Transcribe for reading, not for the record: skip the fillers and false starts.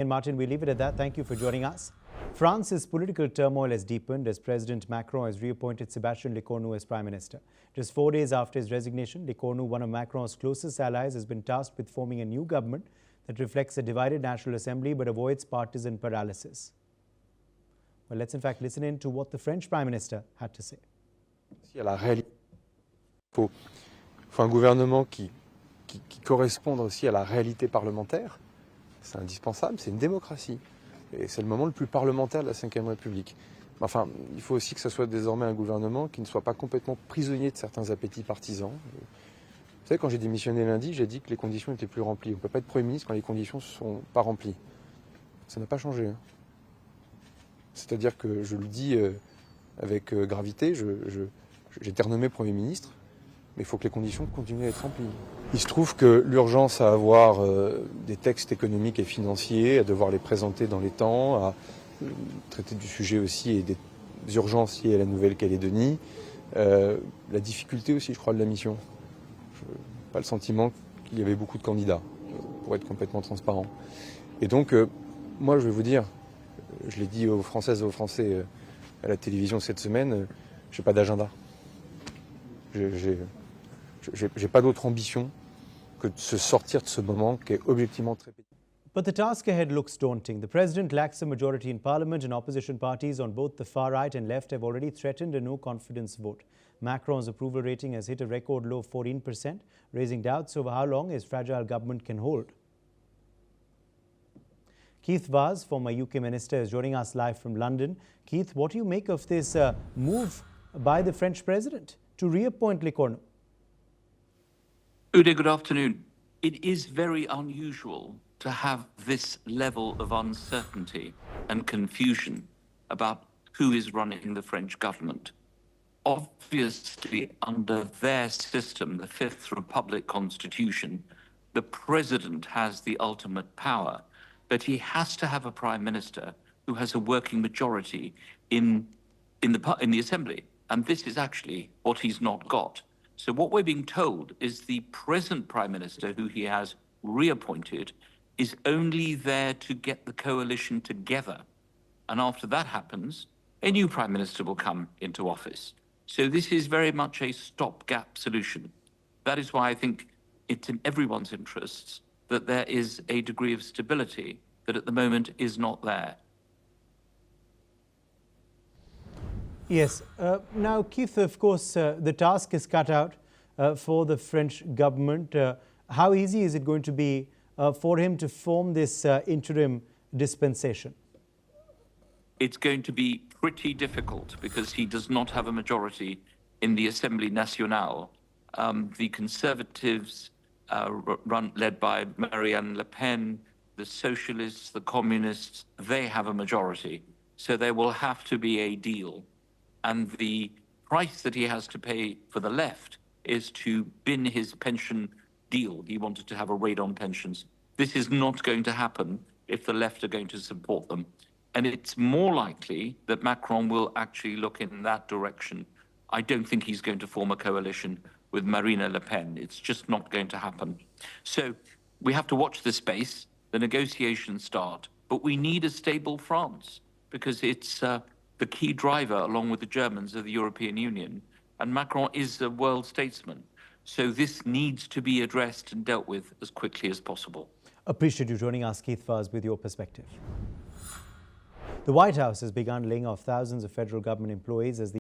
And Martin, we leave it at that. Thank you for joining us. France's political turmoil has deepened as President Macron has reappointed Sebastien Lecornu as Prime Minister. Just 4 days after his resignation, Lecornu, one of Macron's closest allies, has been tasked with forming a new government that reflects a divided National Assembly but avoids partisan paralysis. Well, let's in fact listen in to what the French Prime Minister had to say. Il faut un gouvernement qui corresponde aussi à la réalité parlementaire. C'est indispensable, c'est une démocratie. Et c'est le moment le plus parlementaire de la Ve République. Enfin, il faut aussi que ce soit désormais un gouvernement qui ne soit pas complètement prisonnier de certains appétits partisans. Vous savez, quand j'ai démissionné lundi, j'ai dit que les conditions étaient plus remplies. On ne peut pas être Premier ministre quand les conditions ne sont pas remplies. Ça n'a pas changé. Hein. C'est-à-dire que je le dis avec gravité, j'ai été renommé Premier ministre, mais il faut que les conditions continuent à être remplies. Il se trouve que l'urgence à avoir des textes économiques et financiers, à devoir les présenter dans les temps, à traiter du sujet aussi et des urgences liées à la Nouvelle-Calédonie, la difficulté aussi, je crois, de la mission. Je n'ai pas le sentiment qu'il y avait beaucoup de candidats, pour être complètement transparent. Et donc, moi, je vais vous dire, je l'ai dit aux Françaises et aux Français à la télévision cette semaine, je n'ai pas d'agenda. J'ai pas d'autre ambition que de se sortir de ce moment qui est objectivement très petit. But the task ahead looks daunting. The president lacks a majority in parliament and opposition parties on both the far right and left have already threatened a no-confidence vote. Macron's approval rating has hit a record low of 14%, raising doubts over how long his fragile government can hold. Keith Vaz, former UK minister, is joining us live from London. Keith, what do you make of this move by the French president to reappoint Lecornu? Uday, good afternoon. It is very unusual to have this level of uncertainty and confusion about who is running the French government. Obviously, under their system, the Fifth Republic Constitution, the president has the ultimate power, but he has to have a prime minister who has a working majority in the Assembly. And this is actually what he's not got. So what we're being told is the present Prime Minister, who he has reappointed, is only there to get the coalition together. And after that happens, a new Prime Minister will come into office. So this is very much a stopgap solution. That is why I think it's in everyone's interests that there is a degree of stability that at the moment is not there. Yes. Now, Keith, of course, the task is cut out for the French government. How easy is it going to be for him to form this interim dispensation? It's going to be pretty difficult because he does not have a majority in the Assemblée Nationale. The Conservatives, led by Marine Le Pen, the Socialists, the Communists, they have a majority. So there will have to be a deal. And the price that he has to pay for the left is to bin his pension deal. He wanted to have a raid on pensions. This is not going to happen if the left are going to support them. And it's more likely that Macron will actually look in that direction. I don't think he's going to form a coalition with Marine Le Pen. It's just not going to happen. So we have to watch this space. The negotiations start. But we need a stable France because it's the key driver, along with the Germans, of the European Union. And Macron is a world statesman. So this needs to be addressed and dealt with as quickly as possible. Appreciate you joining us, Keith Vaz, with your perspective. The White House has begun laying off thousands of federal government employees as the